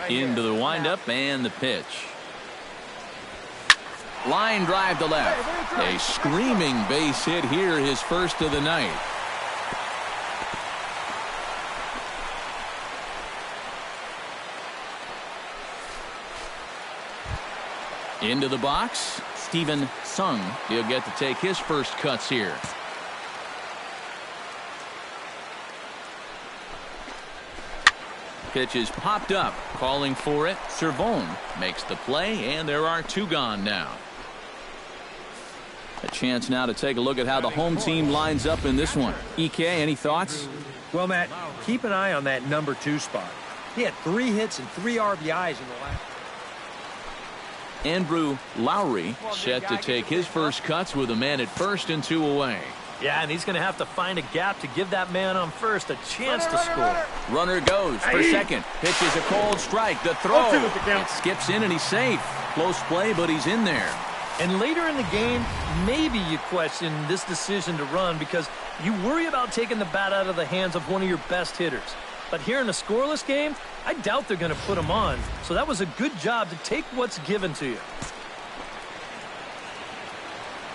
Into the windup and the pitch. Line drive to left. A screaming base hit here, his first of the night. Into the box, Steven Sung. He'll get to take his first cuts here. Pitch is popped up, calling for it. Servone makes the play, and there are two gone now. A chance now to take a look at how the home team lines up in this one. EK, any thoughts? Well, Matt, keep an eye on that number 2 spot. He had 3 hits and 3 RBIs in the last. Andrew Lowry set to take his first cuts with a man at first and 2 away. Yeah, and he's going to have to find a gap to give that man on first a chance to score. Runner goes for second. Pitches a cold strike. The throw. It skips in and he's safe. Close play, but he's in there. And later in the game, maybe you question this decision to run because you worry about taking the bat out of the hands of one of your best hitters. But here in a scoreless game, I doubt they're going to put him on. So that was a good job to take what's given to you.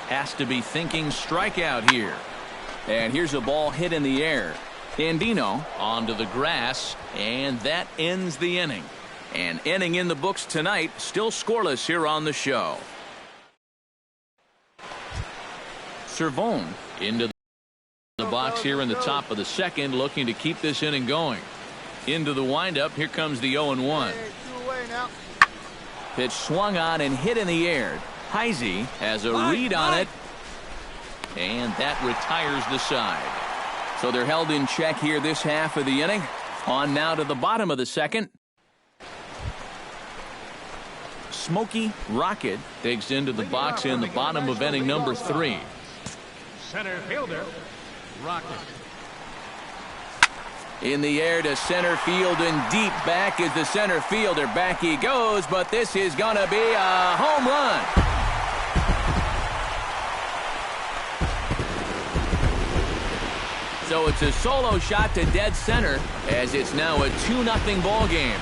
Has to be thinking strikeout here. And here's a ball hit in the air. Andino onto the grass, and that ends the inning. An inning in the books tonight, still scoreless here on the show. Servone into the box here in the top of the second, looking to keep this inning going. Into the windup, here comes the 0-1. Pitch swung on and hit in the air. Heisey has a read on it, and that retires the side. So they're held in check here this half of the inning. On now to the bottom of the second. Smokey Rocket digs into the box in the bottom of inning number 3. Center fielder, Rocket. In the air to center field and deep back is the center fielder. Back he goes, but this is going to be a home run. So it's a solo shot to dead center as it's now a 2-0 ball game.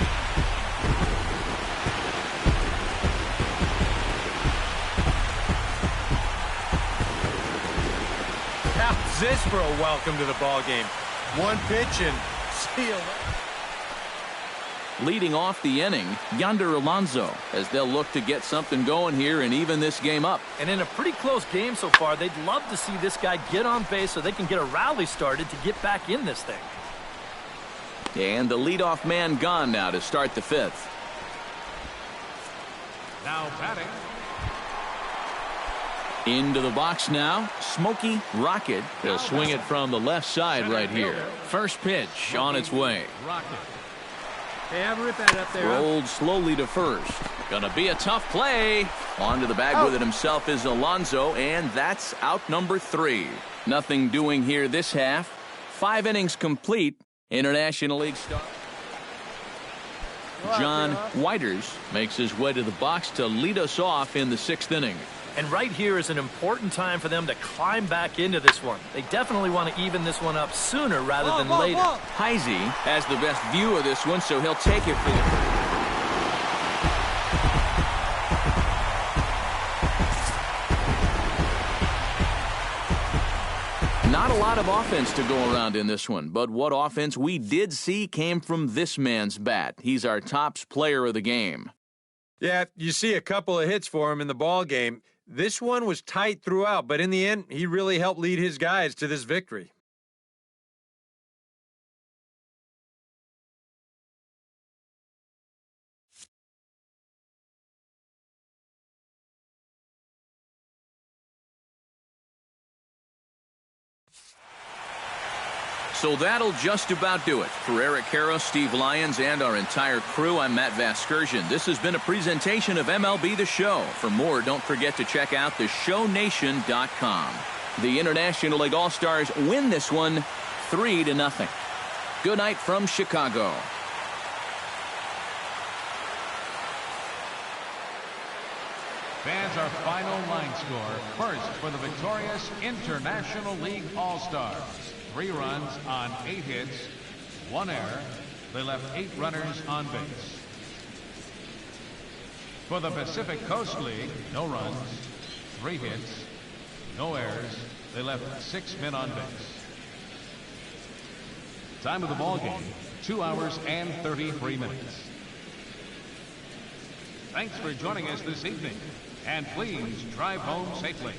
How's this for a welcome to the ball game? One pitch and see you later. Leading off the inning, Yonder Alonso, as they'll look to get something going here and even this game up. And in a pretty close game so far, they'd love to see this guy get on base so they can get a rally started to get back in this thing. And the leadoff man gone now to start the 5th. Now batting. Into the box now, Smokey Rocket. He'll swing it from the left side right here. First pitch on its way. Rocket. Hey, have a rip at it up there. Rolled slowly to first. Gonna be a tough play. Onto the bag with it himself is Alonso, and that's out number 3. Nothing doing here this half. 5 innings complete. International League star John Whiters makes his way to the box to lead us off in the 6th inning. And right here is an important time for them to climb back into this one. They definitely want to even this one up sooner rather than later. Heisey has the best view of this one, so he'll take it for the... Not a lot of offense to go around in this one, but what offense we did see came from this man's bat. He's our tops player of the game. Yeah, you see a couple of hits for him in the ball game. This one was tight throughout, but in the end, he really helped lead his guys to this victory. So that'll just about do it. For Eric Harrow, Steve Lyons, and our entire crew, I'm Matt Vasgersian. This has been a presentation of MLB The Show. For more, don't forget to check out theshownation.com. The International League All-Stars win this one 3-0. Good night from Chicago. Fans, our final line score. First for the victorious International League All-Stars. 3 runs on 8 hits, 1 error, They left 8 runners on base. For the Pacific Coast League, no runs, 3 hits, no errors. They left 6 men on base. Time of the ball game, 2 hours and 33 minutes. Thanks for joining us this evening, and please drive home safely.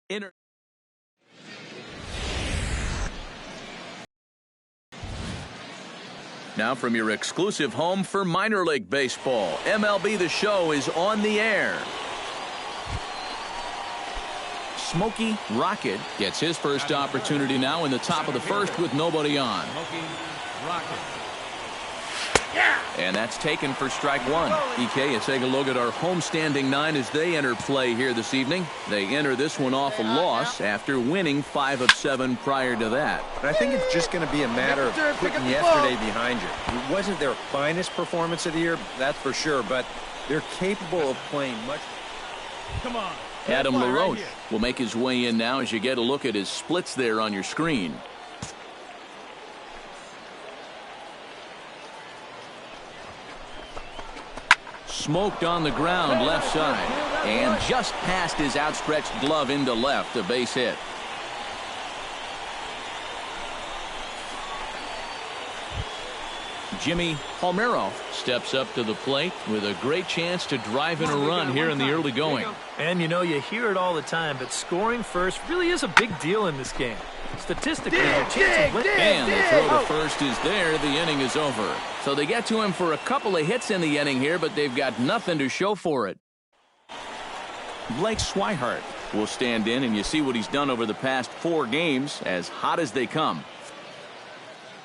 Inter Now from your exclusive home for minor league baseball, MLB The Show is on the air. Smokey Rocket gets his first opportunity now in the top of the first with nobody on. And that's taken for strike one. EK, you take a look at our homestanding nine as they enter play here this evening. They enter this one off a loss after winning 5 of 7 prior to that. But I think it's just going to be a matter of putting yesterday behind you. It wasn't their finest performance of the year, that's for sure, but they're capable of playing much. Come on. Adam LaRoche will make his way in now as you get a look at his splits there on your screen. Smoked on the ground left side and just past his outstretched glove into left, a base hit. Jimmy Palmeiro steps up to the plate with a great chance to drive in a run here in the early going. And you know, you hear it all the time, but scoring first really is a big deal in this game. Statistically, your chance of winning. And the throw to first is there. The inning is over. So they get to him for a couple of hits in the inning here, but they've got nothing to show for it. Blake Swihart will stand in, and you see what he's done over the past 4 games, as hot as they come.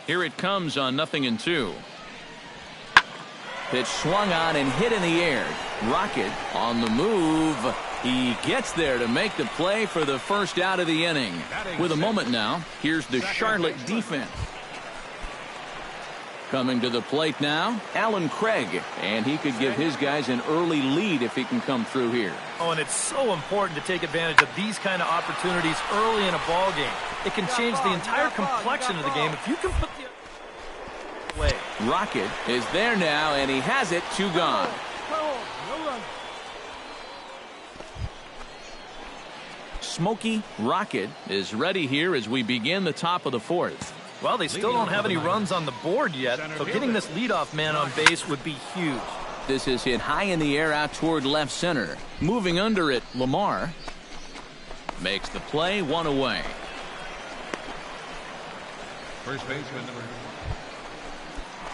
Here it comes on 0-2. Pitch swung on and hit in the air. Rocket on the move. He gets there to make the play for the first out of the inning. With a moment now, here's the Charlotte defense. Coming to the plate now, Alan Craig, and he could give his guys an early lead if he can come through here. Oh, and it's so important to take advantage of these kind of opportunities early in a ball game. It can change the entire complexion of the game if you can put the way. Rocket is there now, and he has it. 2 gone. Smokey Rocket is ready here as we begin the top of the 4th. Well, they still don't have any runs on the board yet, so getting this leadoff man on base would be huge. This is hit high in the air out toward left center. Moving under it, Lamar makes the play, 1 away. First baseman number.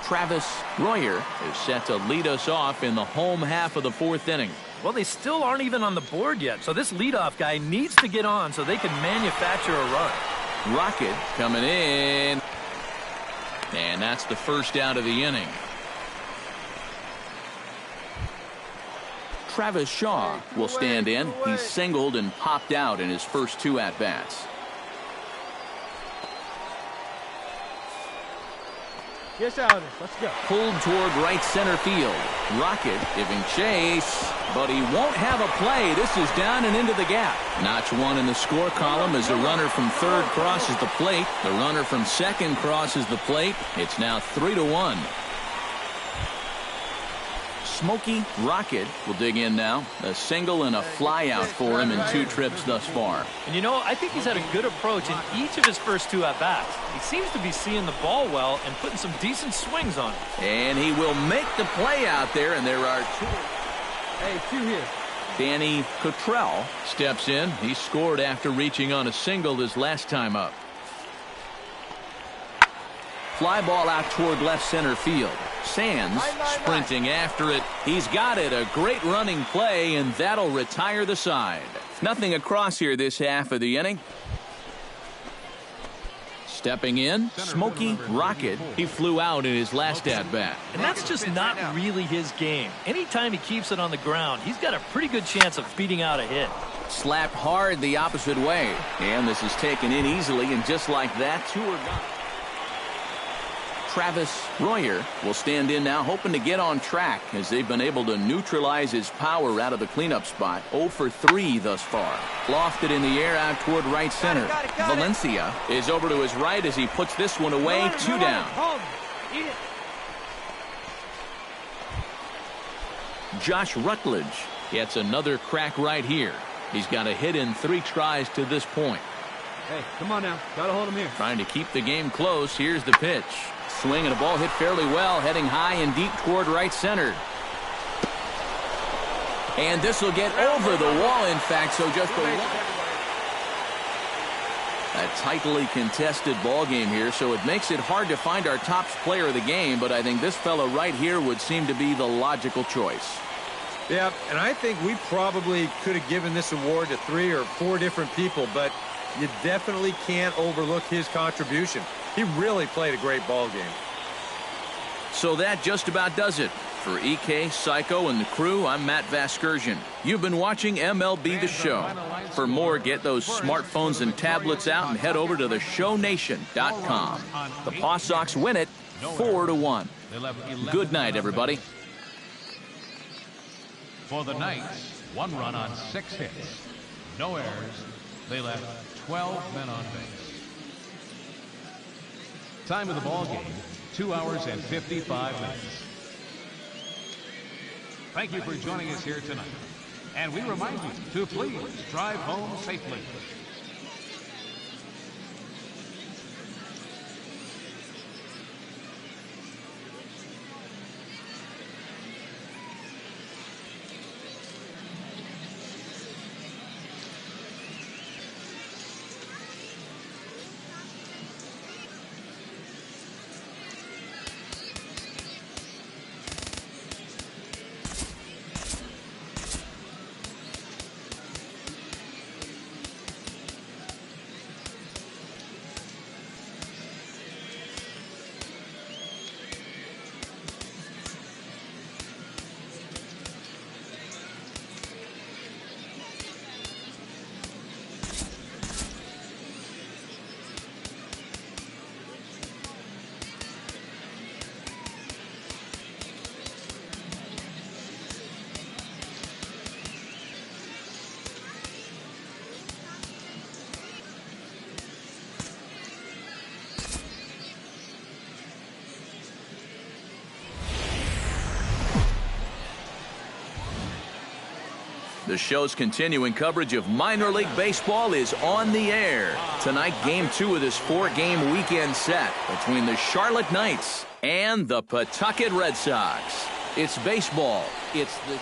Travis Royer is set to lead us off in the home half of the 4th inning. Well, they still aren't even on the board yet, so this leadoff guy needs to get on so they can manufacture a run. Rocket coming in, and that's the first out of the inning. Travis Shaw will stand in. He's singled and popped out in his first 2 at-bats. Yes, Alex, let's go. Pulled toward right center field. Rocket giving chase, but he won't have a play. This is down and into the gap. Notch 1 in the score column as the runner from third crosses the plate. The runner from second crosses the plate. It's now 3-1. Smokey Rocket will dig in now. A single and a fly out for him in 2 trips thus far. And you know, I think he's had a good approach in each of his first 2 at-bats. He seems to be seeing the ball well and putting some decent swings on it. And he will make the play out there, and there are 2. Hey, 2 here. Danny Cottrell steps in. He scored after reaching on a single his last time up. Fly ball out toward left center field. Sands sprinting after it. He's got it. A great running play, and that'll retire the side. Nothing across here this half of the inning. Stepping in, Smokey Rocket. He flew out in his last at-bat. And that's just not really his game. Anytime he keeps it on the ground, he's got a pretty good chance of beating out a hit. Slapped hard the opposite way. And this is taken in easily, and just like that, 2 are gone. Travis Royer will stand in now, hoping to get on track as they've been able to neutralize his power out of the cleanup spot. 0 for 3 thus far. Lofted in the air out toward right center. Valencia is over to his right as he puts this one away. 2 down. Josh Rutledge gets another crack right here. He's got a hit in 3 tries to this point. Hey, come on now. Gotta hold him here. Trying to keep the game close. Here's the pitch. Swing and a ball hit fairly well, heading high and deep toward right center. And this will get over the wall, in fact, so just a A tightly contested ball game here, so it makes it hard to find our top player of the game, but I think this fellow right here would seem to be the logical choice. Yeah, and I think we probably could have given this award to 3 or 4 different people, but you definitely can't overlook his contribution. He really played a great ball game. So that just about does it. For EK, Psycho, and the crew, I'm Matt Vasgersian. You've been watching MLB The Show. For more, get those smartphones and tablets out and head over to theshownation.com. The Paw Sox win it 4-1. Good night, everybody. For the Knights, 1 run on 6 hits. No errors. They left 12 men on base. Time of the ball game, 2 hours and 55 minutes. Thank you for joining us here tonight. And we remind you to please drive home safely. The show's continuing coverage of minor league baseball is on the air. Tonight, game 2 of this 4-game weekend set between the Charlotte Knights and the Pawtucket Red Sox. It's baseball. It's the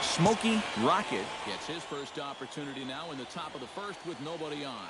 Smokey Rocket gets his first opportunity now in the top of the first with nobody on.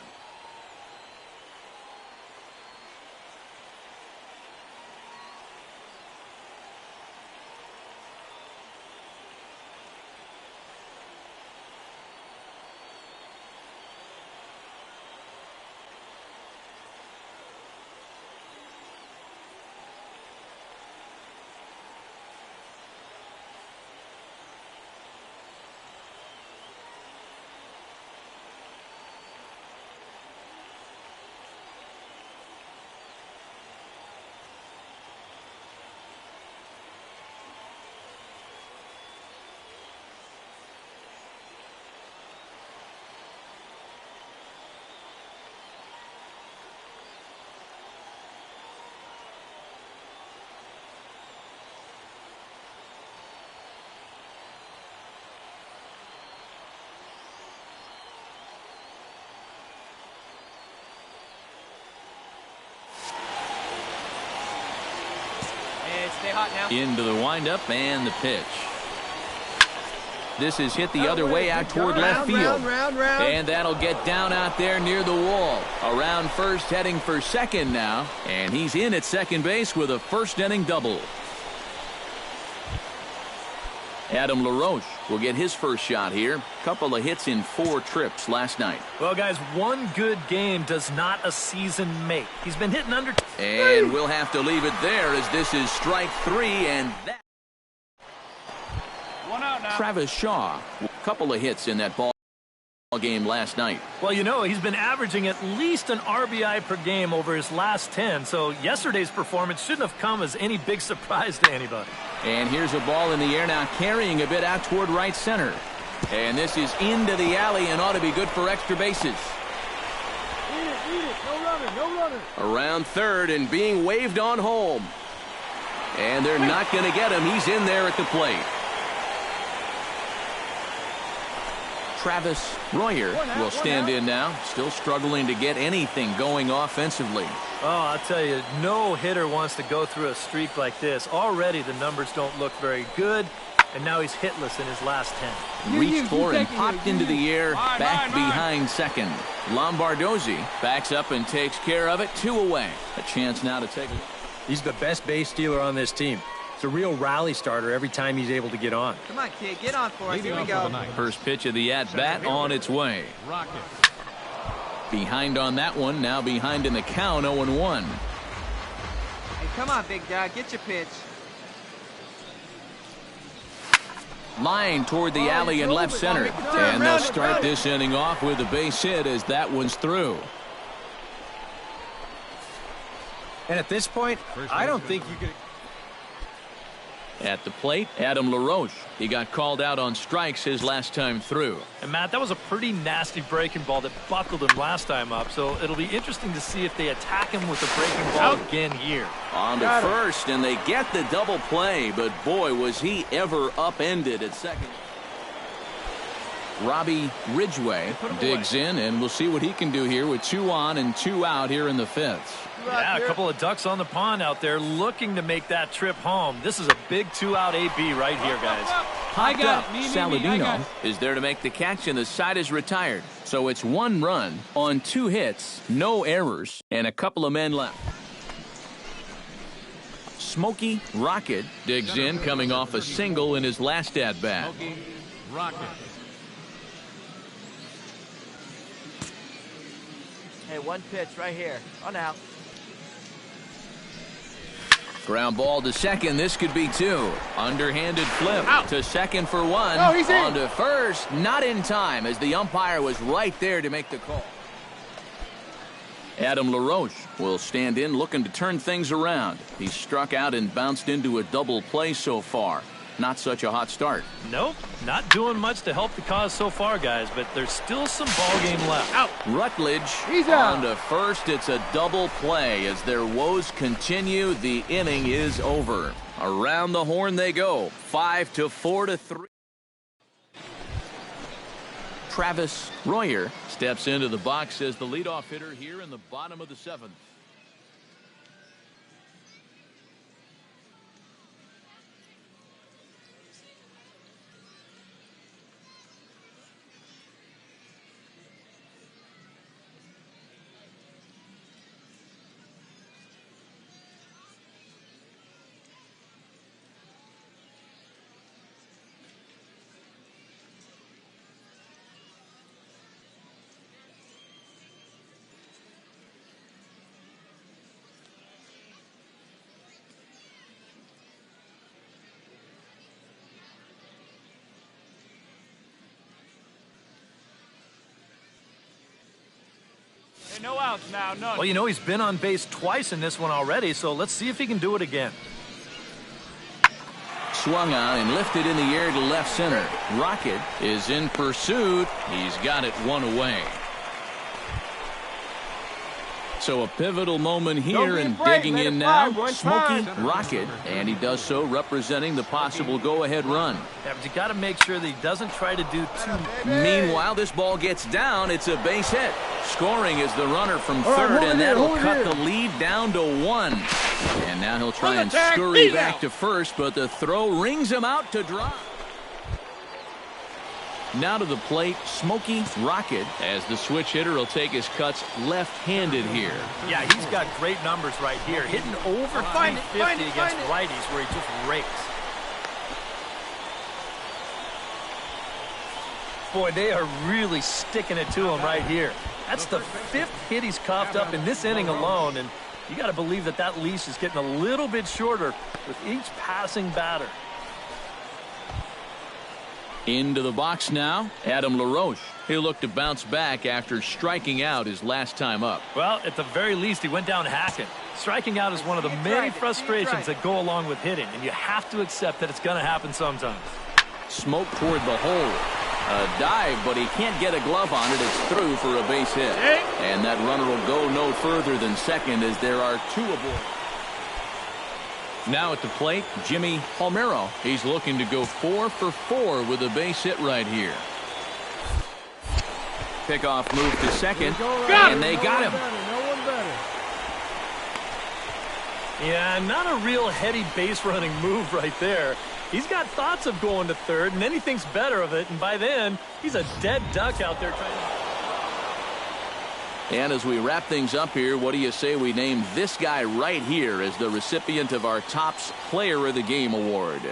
Stay hot now. Into the windup and the pitch. This is hit the other way out toward left field. And that'll get down out there near the wall. Around first, heading for second now. And he's in at second base with a first-inning double. Adam LaRoche will get his first shot here. Couple of hits in 4 trips last night. Well, guys, one good game does not a season make. He's been hitting under. And we'll have to leave it there as this is strike 3, and that. 1 out now. Travis Shaw, a couple of hits in that ball game last night. Well, you know, he's been averaging at least an RBI per game over his last 10, so yesterday's performance shouldn't have come as any big surprise to anybody. And here's a ball in the air now, carrying a bit out toward right center. And this is into the alley and ought to be good for extra bases. Eat it. No runner. Around third and being waved on home. And they're not going to get him. He's in there at the plate. Travis Royer will stand in now, still struggling to get anything going offensively. Oh, I'll tell you, no hitter wants to go through a streak like this. Already the numbers don't look very good. And now he's hitless in his last 10. Reached for and popped into the air, back behind second. Lombardozzi backs up and takes care of it. 2 away. A chance now to take it. He's the best base stealer on this team. It's a real rally starter every time he's able to get on. Come on, kid, get on for us. Here we go. First pitch of the at-bat on its way. Behind on that one, now behind in the count, 0-1. Hey, come on, big dog, get your pitch. Line toward the alley in left center. And they'll start this inning off with a base hit as that one's through. And at this point, I don't think you could... At the plate, Adam LaRoche. He got called out on strikes his last time through. And Matt, that was a pretty nasty breaking ball that buckled him last time up, so it'll be interesting to see if they attack him with a breaking ball again here. On to first, and they get the double play, but boy, was he ever upended at second. Robbie Ridgway digs in, and we'll see what he can do here with 2 on and 2 out here in the 5th. Yeah, a couple of ducks on the pond out there looking to make that trip home. This is a big 2-out AB right here, guys. Popped up. Saladino is there to make the catch, and the side is retired. So it's 1 run on 2 hits, no errors, and a couple of men left. Smokey Rocket digs in, coming off a single in his last at-bat. Hey, 1 pitch right here. On out. Ground ball to second. This could be 2. Underhanded flip to second for 1. He's in. On to first. Not in time as the umpire was right there to make the call. Adam LaRoche will stand in looking to turn things around. He struck out and bounced into a double play so far. Not such a hot start. Nope, not doing much to help the cause so far, guys, but there's still some ball game left. Out. Rutledge He's out. on to first. It's a double play as their woes continue. The inning is over. Around the horn they go. 5-4-3. Travis Royer steps into the box as the leadoff hitter here in the bottom of the 7th. No outs now, none. Well, you know, he's been on base twice in this one already, so let's see if he can do it again. Swung on and lifted in the air to left center. Rocket is in pursuit. He's got it 1 away. So a pivotal moment here, and digging in now, Smokey Rocket, and he does so representing the possible go-ahead run. Yeah, but you got to make sure that he doesn't try to do too much. Meanwhile, this ball gets down. It's a base hit. Scoring is the runner from third, and that'll cut the lead down to 1. And now he'll try and scurry back to first, but the throw rings him out to drop. Now to the plate, Smokey Rocket, as the switch hitter will take his cuts left-handed here. Yeah, he's got great numbers right here, hitting over 350 against righties where he just rakes. Boy, they are really sticking it to him right here. That's the 5th hit he's coughed up in this inning alone, and you got to believe that that leash is getting a little bit shorter with each passing batter. Into the box now, Adam LaRoche. He'll look to bounce back after striking out his last time up. Well, at the very least, he went down hacking. Striking out is one of the many frustrations that go along with hitting, and you have to accept that it's going to happen sometimes. Smoke toward the hole. A dive, but he can't get a glove on it. It's through for a base hit. And that runner will go no further than second as there are 2 aboard. Now at the plate, Jimmy Palmero. He's looking to go 4 for 4 with a base hit right here. Pickoff move to second, and they got him. No one better. Yeah, not a real heady base running move right there. He's got thoughts of going to third, and then he thinks better of it, and by then, he's a dead duck out there trying to... And as we wrap things up here, what do you say we name this guy right here as the recipient of our Topps Player of the Game award?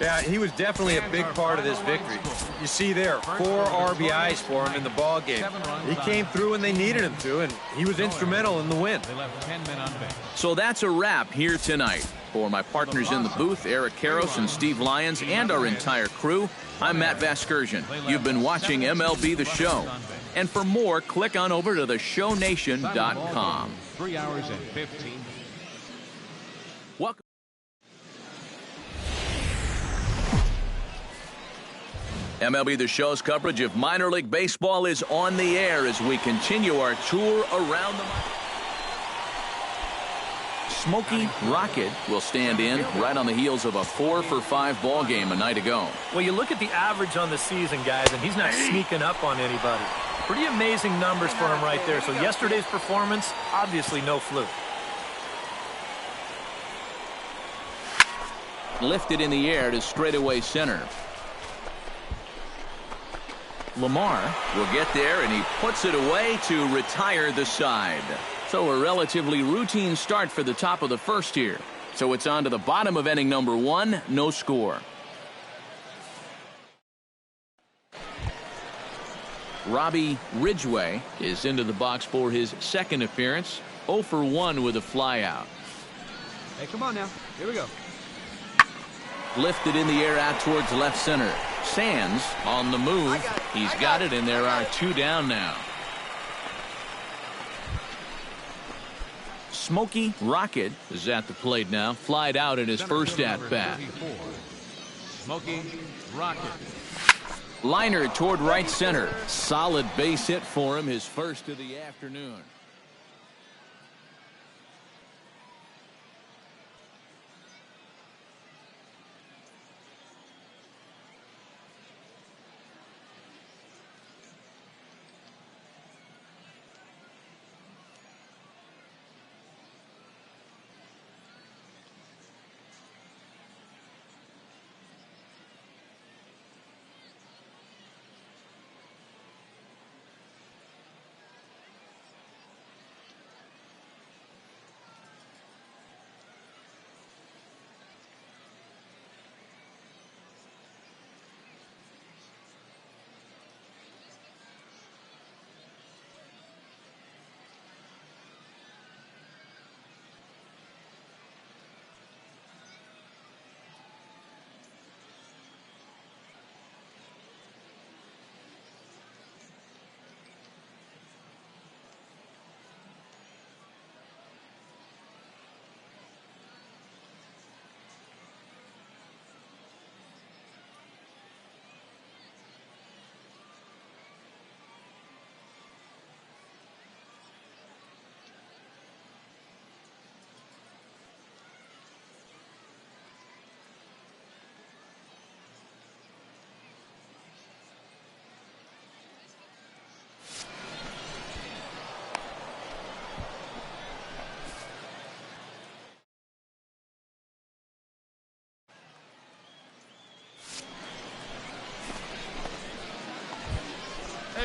Yeah, he was definitely a big part of this victory. You see there, 4 RBIs for him in the ball game. He came through when they needed him to, and he was instrumental in the win. They left 10 men on base. So that's a wrap here tonight. For my partners in the booth, Eric Karros and Steve Lyons, and our entire crew, I'm Matt Vasgersian. You've been watching MLB The Show. And for more, click on over to theshownation.com. 3 hours and 15 minutes. Welcome. MLB The Show's coverage of minor league baseball is on the air as we continue our tour around the... Smokey Rocket will stand in right on the heels of a 4-for-5 ball game a night ago. Well, you look at the average on the season, guys, and he's not sneaking up on anybody. Pretty amazing numbers for him right there. So yesterday's performance, obviously no fluke. Lifted in the air to straightaway center. Lamar will get there, and he puts it away to retire the side. So a relatively routine start for the top of the first here. So it's on to the bottom of inning number 1, no score. Robbie Ridgway is into the box for his second appearance. 0 for 1 with a flyout. Hey, come on now. Here we go. Lifted in the air out towards left center. Sands on the move. He's got it, and there are 2 down now. Smokey Rocket is at the plate now. Flied out in his first at-bat. Smokey Rocket. Liner toward right center. Solid base hit for him, his first of the afternoon.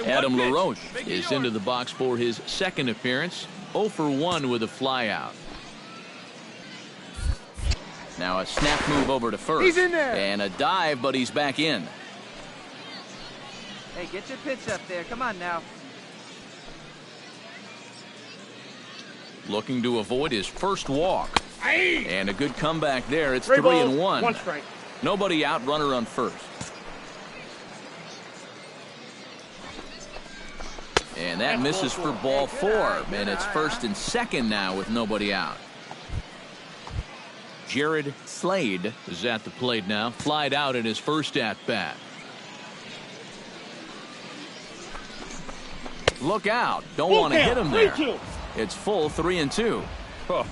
Adam LaRoche is into the box for his second appearance. 0 for 1 with a flyout. Now a snap move over to first. He's in there. And a dive, but he's back in. Hey, get your pitch up there. Come on now. Looking to avoid his first walk. And a good comeback there. It's 3 balls, 3-1. 1 strike. Nobody out, runner on first. And that misses for ball 4. And it's first and second now with nobody out. Jared Slade is at the plate now. Flied out in his first at-bat. Look out. Don't want to hit him there. It's full 3-2. Oh,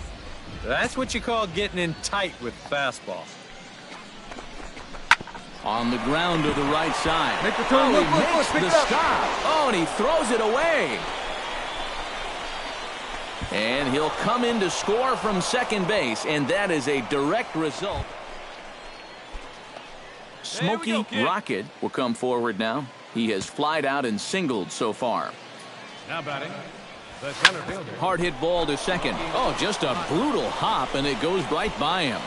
that's what you call getting in tight with fastball. On the ground to the right side. Make the turn. He Look, makes pick the it up. stop. Oh, and he throws it away. And he'll come in to score from second base, and that is a direct result. Smokey Rocket will come forward now. He has flied out and singled so far. Now batting, the center fielder. Hard hit ball to second. Oh, just a brutal hop, and it goes right by him.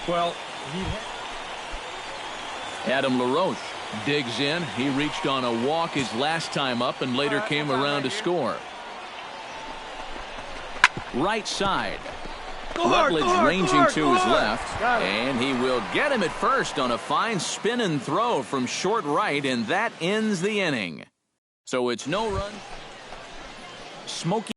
Well, Adam LaRoche digs in. He reached on a walk his last time up and later came around to score. Right side. Rutledge ranging to his left, and he will get him at first on a fine spin and throw from short right, and that ends the inning. So it's no run. Smokey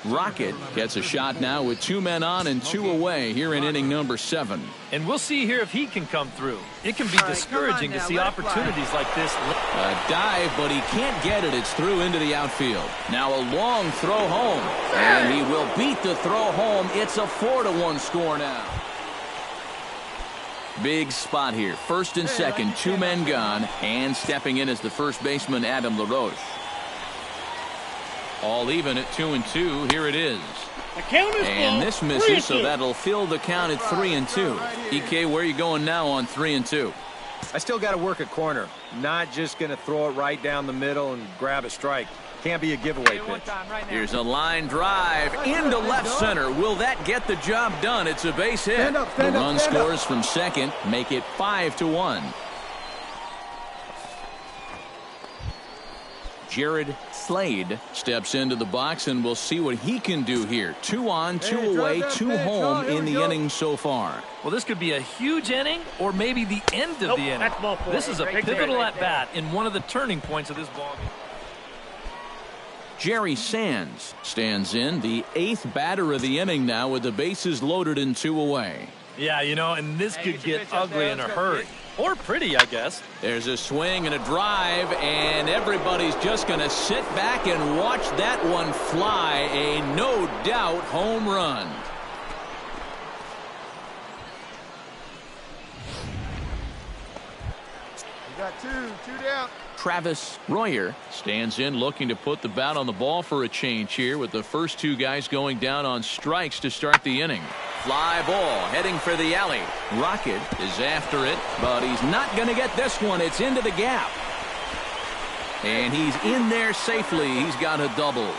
Rocket gets a shot now with 2 men on and 2 away here in inning number 7. And we'll see here if he can come through. It can be discouraging to see opportunities like this. A dive, but he can't get it. It's through into the outfield. Now a long throw home, and he will beat the throw home. It's a 4-1 score now. Big spot here. First and second, 2 men gone, and stepping in as the first baseman, Adam LaRoche. All even at 2-2. Here it is. And this misses, so that'll fill the count at 3-2. EK, where are you going now on 3-2? I still got to work a corner. Not just going to throw it right down the middle and grab a strike. Can't be a giveaway pitch. Here's a line drive into left center. Will that get the job done? It's a base hit. The run scores from second, make it 5-1. Jared Slade steps into the box, and we'll see what he can do here. 2 on, 2 away, 2 home in the inning so far. Well, this could be a huge inning or maybe the end of the inning. This is a pivotal at-bat in one of the turning points of this ballgame. Jerry Sands stands in, the 8th batter of the inning now with the bases loaded and 2 away. Yeah, you know, and this could get ugly in a hurry. Or pretty, I guess. There's a swing and a drive, and everybody's just going to sit back and watch that one fly. A no-doubt home run. You got two down. Travis Royer stands in, looking to put the bat on the ball for a change here, with the first 2 guys going down on strikes to start the inning. Fly ball heading for the alley. Rocket is after it, but he's not going to get this one. It's into the gap. And he's in there safely. He's got a double.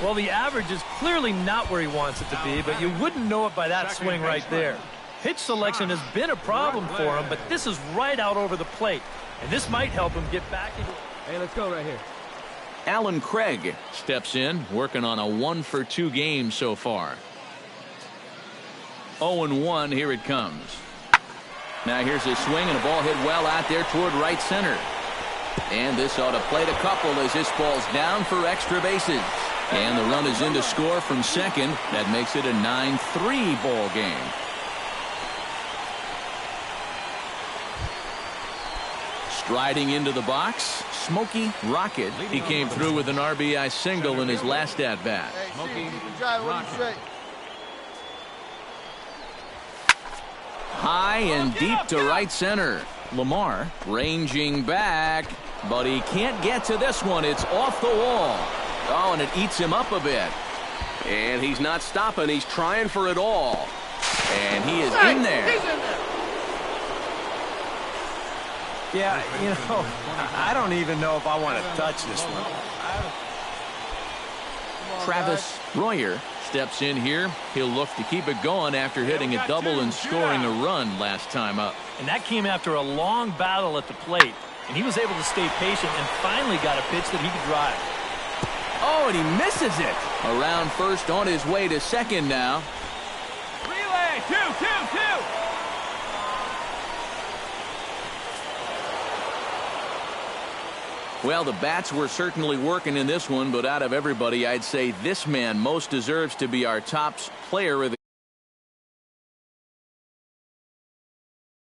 Well, the average is clearly not where he wants it to be, but you wouldn't know it by that swing right there. Pitch selection has been a problem for him, but this is right out over the plate. And this might help him get back into... Hey, let's go right here. Alan Craig steps in, working on a 1-for-2 game so far. 0-1, here it comes. Now here's a swing and a ball hit well out there toward right center. And this ought to plate a couple as this ball's down for extra bases. And the run is in to score from second. That makes it a 9-3 ball game. Striding into the box, Smokey Rocket. He came through with an RBI single in his last at-bat. High and deep to right center. Lamar ranging back, but he can't get to this one. It's off the wall. Oh, and it eats him up a bit. And he's not stopping. He's trying for it all. And he is in there. Yeah, you know, I don't even know if I want to touch this one. Travis Royer steps in here. He'll look to keep it going after hitting a double and scoring a run last time up. And that came after a long battle at the plate. And he was able to stay patient and finally got a pitch that he could drive. Oh, and he misses it. Around first, on his way to second now. Relay, 2-2-2. Well, the bats were certainly working in this one, but out of everybody, I'd say this man most deserves to be our top player of the